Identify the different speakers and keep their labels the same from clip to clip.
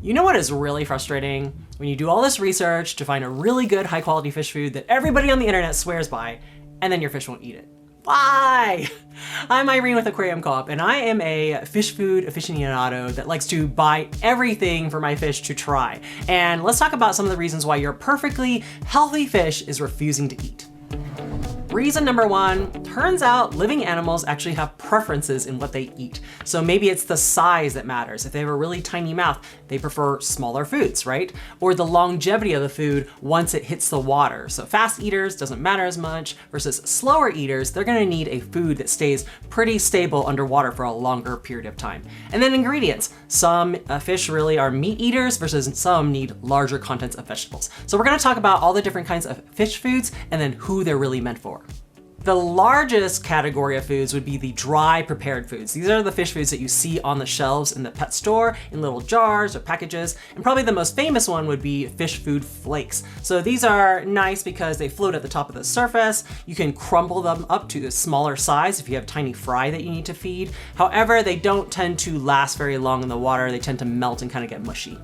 Speaker 1: You know what is really frustrating? When you do all this research to find a really good high quality fish food that everybody on the internet swears by, and then your fish won't eat it. Why? I'm Irene with Aquariumcoop, and I am a fish food aficionado that likes to buy everything for my fish to try. And let's talk about some of the reasons why your perfectly healthy fish is refusing to eat. Reason number one, turns out living animals actually have preferences in what they eat. So maybe it's the size that matters. If they have a really tiny mouth, they prefer smaller foods, right? Or the longevity of the food once it hits the water. So fast eaters doesn't matter as much versus slower eaters, they're gonna need a food that stays pretty stable underwater for a longer period of time. And then ingredients. Some fish really are meat eaters versus some need larger contents of vegetables. So we're gonna talk about all the different kinds of fish foods and then who they're really meant for. The largest category of foods would be the dry prepared foods. These are the fish foods that you see on the shelves in the pet store in little jars or packages. And probably the most famous one would be fish food flakes. So these are nice because they float at the top of the surface. You can crumble them up to a smaller size if you have tiny fry that you need to feed. However, they don't tend to last very long in the water. They tend to melt and kind of get mushy.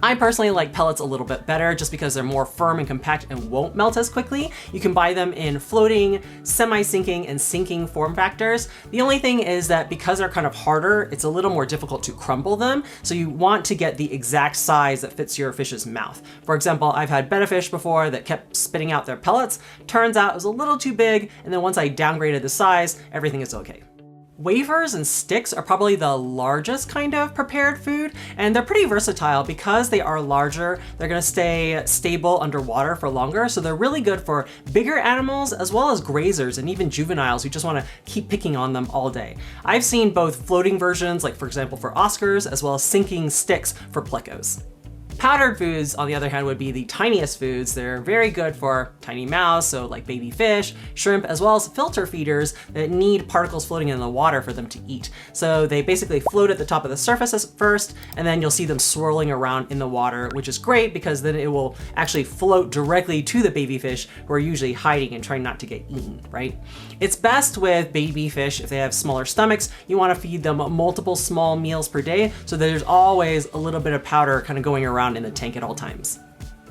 Speaker 1: I personally like pellets a little bit better just because they're more firm and compact and won't melt as quickly. You can buy them in floating, semi-sinking, and sinking form factors. The only thing is that because they're kind of harder, it's a little more difficult to crumble them. So you want to get the exact size that fits your fish's mouth. For example, I've had betta fish before that kept spitting out their pellets. Turns out it was a little too big, and then once I downgraded the size, everything is okay. Wafers and sticks are probably the largest kind of prepared food, and they're pretty versatile because they are larger. They're gonna stay stable underwater for longer, so they're really good for bigger animals as well as grazers and even juveniles who just wanna keep picking on them all day. I've seen both floating versions, like for example for Oscars, as well as sinking sticks for plecos. Powdered foods, on the other hand, would be the tiniest foods. They're very good for tiny mouths, so like baby fish, shrimp, as well as filter feeders that need particles floating in the water for them to eat. So they basically float at the top of the surface first, and then you'll see them swirling around in the water, which is great because then it will actually float directly to the baby fish who are usually hiding and trying not to get eaten, right? It's best with baby fish if they have smaller stomachs. You want to feed them multiple small meals per day so that there's always a little bit of powder kind of going around in the tank at all times.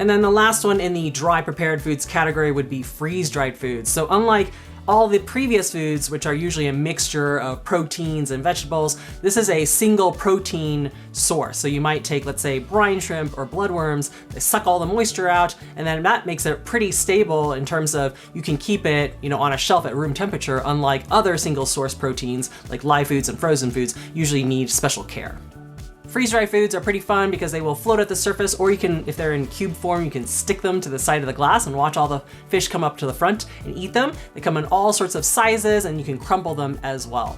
Speaker 1: And then the last one in the dry prepared foods category would be freeze-dried foods. So unlike all the previous foods, which are usually a mixture of proteins and vegetables, this is a single protein source. So you might take, let's say, brine shrimp or bloodworms, they suck all the moisture out, and then that makes it pretty stable in terms of you can keep it, on a shelf at room temperature, unlike other single source proteins like live foods and frozen foods usually need special care. Freeze-dried foods are pretty fun because they will float at the surface, or you can, if they're in cube form, you can stick them to the side of the glass and watch all the fish come up to the front and eat them. They come in all sorts of sizes and you can crumble them as well.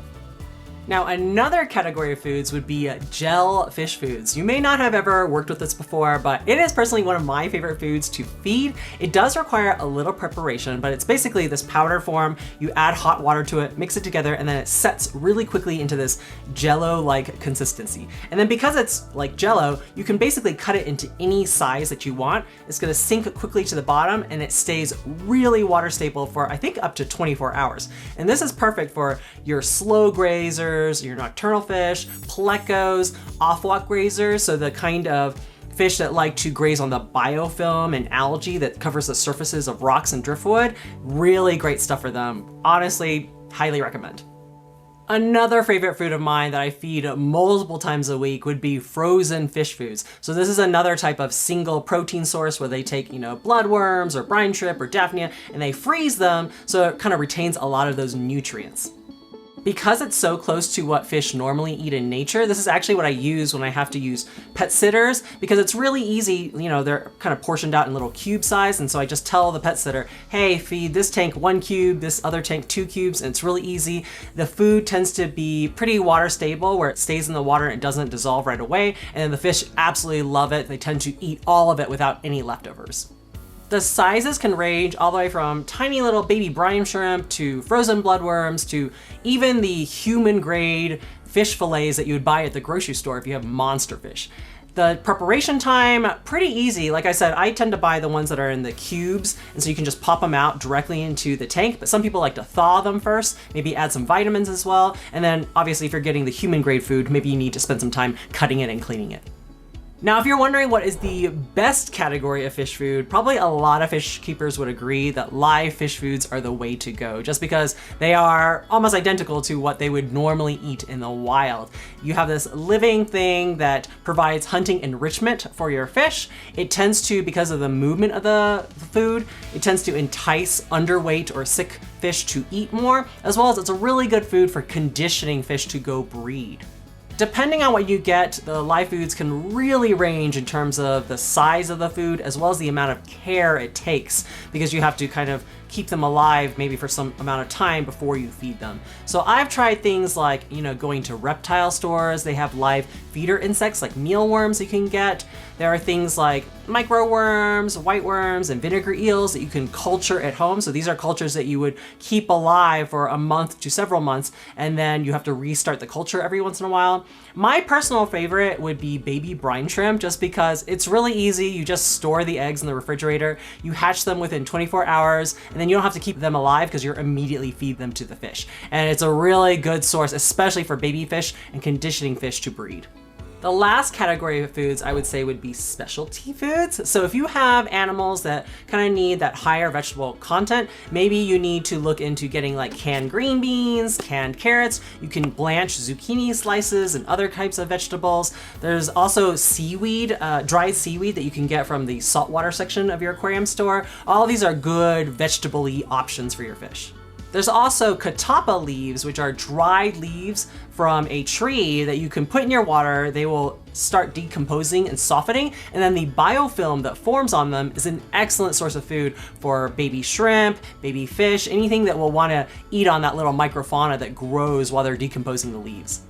Speaker 1: Now, another category of foods would be gel fish foods. You may not have ever worked with this before, but it is personally one of my favorite foods to feed. It does require a little preparation, but it's basically this powder form. You add hot water to it, mix it together, and then it sets really quickly into this jello-like consistency. And then because it's like jello, you can basically cut it into any size that you want. It's gonna sink quickly to the bottom, and it stays really water stable for, I think, up to 24 hours. And this is perfect for your slow grazers, your nocturnal fish, plecos, off-walk grazers, so the kind of fish that like to graze on the biofilm and algae that covers the surfaces of rocks and driftwood. Really great stuff for them. Honestly, highly recommend. Another favorite food of mine that I feed multiple times a week would be frozen fish foods. So this is another type of single protein source where they take, bloodworms or brine shrimp or daphnia and they freeze them so it kind of retains a lot of those nutrients. Because it's so close to what fish normally eat in nature, this is actually what I use when I have to use pet sitters, because it's really easy, they're kind of portioned out in little cube size, and so I just tell the pet sitter, hey, feed this tank 1 cube, this other tank 2 cubes, and it's really easy. The food tends to be pretty water stable, where it stays in the water and it doesn't dissolve right away, and then the fish absolutely love it. They tend to eat all of it without any leftovers. The sizes can range all the way from tiny little baby brine shrimp to frozen bloodworms to even the human grade fish fillets that you would buy at the grocery store if you have monster fish. The preparation time, pretty easy. Like I said, I tend to buy the ones that are in the cubes, and so you can just pop them out directly into the tank, but some people like to thaw them first, maybe add some vitamins as well, and then obviously if you're getting the human grade food, maybe you need to spend some time cutting it and cleaning it. Now, if you're wondering what is the best category of fish food, probably a lot of fish keepers would agree that live fish foods are the way to go, just because they are almost identical to what they would normally eat in the wild. You have this living thing that provides hunting enrichment for your fish. It tends to, because of the movement of the food, it tends to entice underweight or sick fish to eat more, as well as it's a really good food for conditioning fish to go breed. Depending on what you get, the live foods can really range in terms of the size of the food as well as the amount of care it takes, because you have to kind of keep them alive maybe for some amount of time before you feed them. So I've tried things like, going to reptile stores. They have live feeder insects like mealworms you can get. There are things like microworms, white worms, and vinegar eels that you can culture at home. So these are cultures that you would keep alive for a month to several months, and then you have to restart the culture every once in a while. My personal favorite would be baby brine shrimp, just because it's really easy. You just store the eggs in the refrigerator, you hatch them within 24 hours, and then you don't have to keep them alive because you're immediately feed them to the fish. And it's a really good source, especially for baby fish and conditioning fish to breed. The last category of foods I would say would be specialty foods. So if you have animals that kind of need that higher vegetable content, maybe you need to look into getting like canned green beans, canned carrots. You can blanch zucchini slices and other types of vegetables. There's also seaweed, dried seaweed that you can get from the saltwater section of your aquarium store. All of these are good vegetable-y options for your fish. There's also catappa leaves, which are dried leaves from a tree that you can put in your water. They will start decomposing and softening, and then the biofilm that forms on them is an excellent source of food for baby shrimp, baby fish, anything that will want to eat on that little microfauna that grows while they're decomposing the leaves.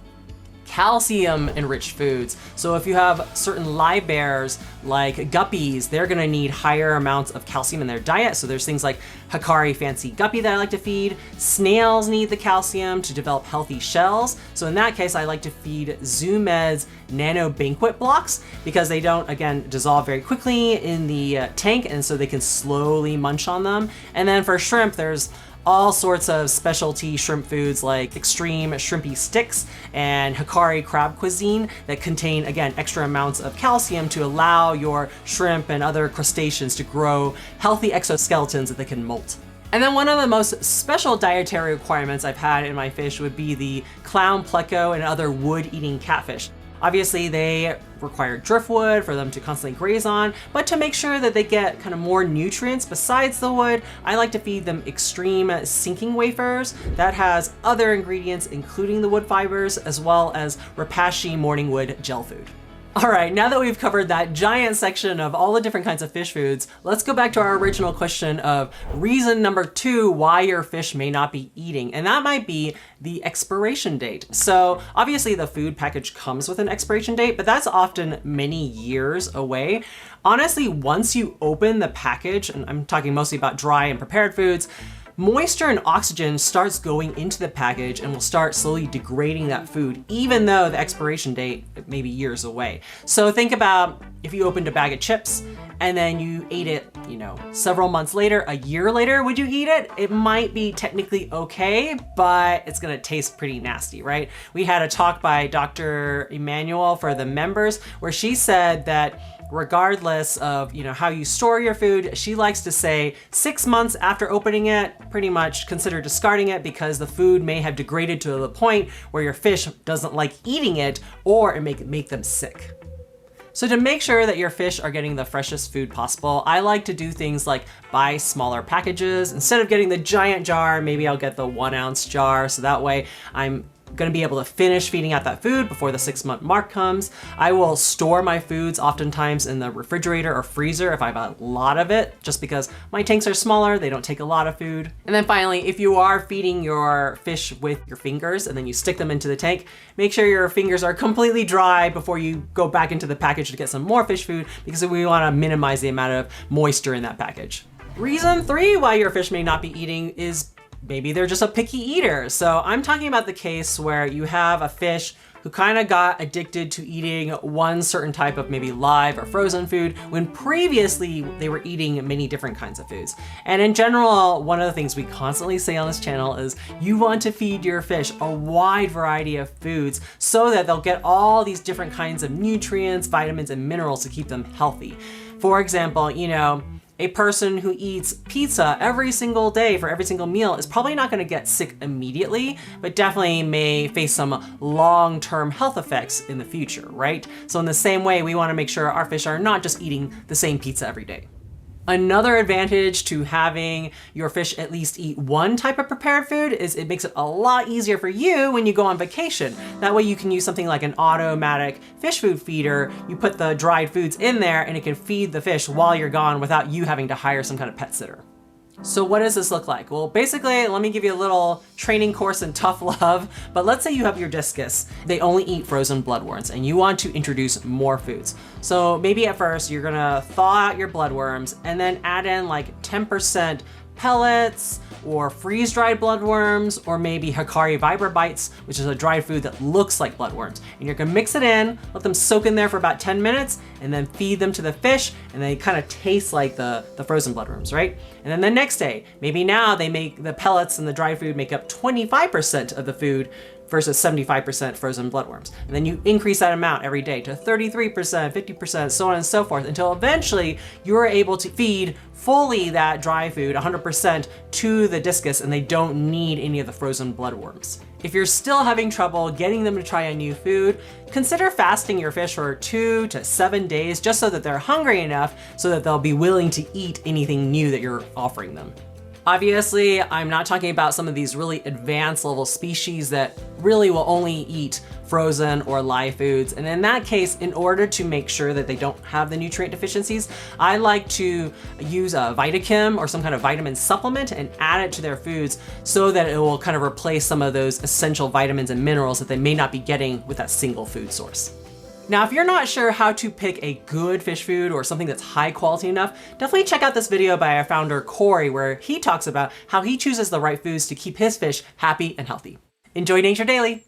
Speaker 1: Calcium-enriched foods. So if you have certain live bears like guppies, they're gonna need higher amounts of calcium in their diet. So there's things like Hikari fancy guppy that I like to feed. Snails need the calcium to develop healthy shells. So in that case, I like to feed ZooMed's nano banquet blocks, because they don't, again, dissolve very quickly in the tank, and so they can slowly munch on them. And then for shrimp, there's all sorts of specialty shrimp foods like extreme shrimpy sticks and Hikari crab cuisine that contain, again, extra amounts of calcium to allow your shrimp and other crustaceans to grow healthy exoskeletons that they can molt. And then one of the most special dietary requirements I've had in my fish would be the clown pleco and other wood-eating catfish. Obviously, they require driftwood for them to constantly graze on, but to make sure that they get kind of more nutrients besides the wood, I like to feed them extreme sinking wafers that has other ingredients, including the wood fibers, as well as Rapashi morning wood gel food. All right, now that we've covered that giant section of all the different kinds of fish foods, let's go back to our original question of reason number 2 why your fish may not be eating, and that might be the expiration date. So obviously the food package comes with an expiration date, but that's often many years away. Honestly, once you open the package, and I'm talking mostly about dry and prepared foods, moisture and oxygen starts going into the package and will start slowly degrading that food, even though the expiration date may be years away. So think about if you opened a bag of chips and then you ate it, several months later, a year later, would you eat it? It might be technically okay, but it's gonna taste pretty nasty, right? We had a talk by Dr. Emmanuel for the members where she said that regardless of how you store your food, she likes to say 6 months after opening it, pretty much consider discarding it, because the food may have degraded to the point where your fish doesn't like eating it, or it may make them sick. So to make sure that your fish are getting the freshest food possible, I like to do things like buy smaller packages. Instead of getting the giant jar, maybe I'll get the 1 ounce jar, so that way I'm gonna be able to finish feeding out that food before the 6-month mark comes. I will store my foods oftentimes in the refrigerator or freezer if I have a lot of it, just because my tanks are smaller, they don't take a lot of food. And then finally, if you are feeding your fish with your fingers and then you stick them into the tank, make sure your fingers are completely dry before you go back into the package to get some more fish food, because we wanna minimize the amount of moisture in that package. Reason 3 why your fish may not be eating is maybe they're just a picky eater. So I'm talking about the case where you have a fish who kind of got addicted to eating one certain type of maybe live or frozen food when previously they were eating many different kinds of foods. And in general, one of the things we constantly say on this channel is you want to feed your fish a wide variety of foods so that they'll get all these different kinds of nutrients, vitamins, and minerals to keep them healthy. For example, a person who eats pizza every single day for every single meal is probably not going to get sick immediately, but definitely may face some long-term health effects in the future, right? So in the same way, we want to make sure our fish are not just eating the same pizza every day. Another advantage to having your fish at least eat one type of prepared food is it makes it a lot easier for you when you go on vacation. That way you can use something like an automatic fish food feeder. You put the dried foods in there and it can feed the fish while you're gone without you having to hire some kind of pet sitter. So what does this look like? Well, basically, let me give you a little training course in tough love, but let's say you have your discus. They only eat frozen bloodworms and you want to introduce more foods. So maybe at first you're gonna thaw out your bloodworms and then add in like 10% pellets or freeze-dried bloodworms, or maybe Hikari Vibra Bites, which is a dried food that looks like bloodworms. And you're gonna mix it in, let them soak in there for about 10 minutes, and then feed them to the fish, and they kind of taste like the frozen bloodworms, right? And then the next day, maybe now they make the pellets and the dried food make up 25% of the food versus 75% frozen bloodworms. And then you increase that amount every day to 33%, 50%, so on and so forth, until eventually you're able to feed fully that dry food, 100%, to the discus, and they don't need any of the frozen bloodworms. If you're still having trouble getting them to try a new food, consider fasting your fish for 2 to 7 days just so that they're hungry enough so that they'll be willing to eat anything new that you're offering them. Obviously, I'm not talking about some of these really advanced level species that really will only eat frozen or live foods. And in that case, in order to make sure that they don't have the nutrient deficiencies, I like to use a Vitachem or some kind of vitamin supplement and add it to their foods so that it will kind of replace some of those essential vitamins and minerals that they may not be getting with that single food source. Now, if you're not sure how to pick a good fish food or something that's high quality enough, definitely check out this video by our founder, Corey, where he talks about how he chooses the right foods to keep his fish happy and healthy. Enjoy Nature Daily.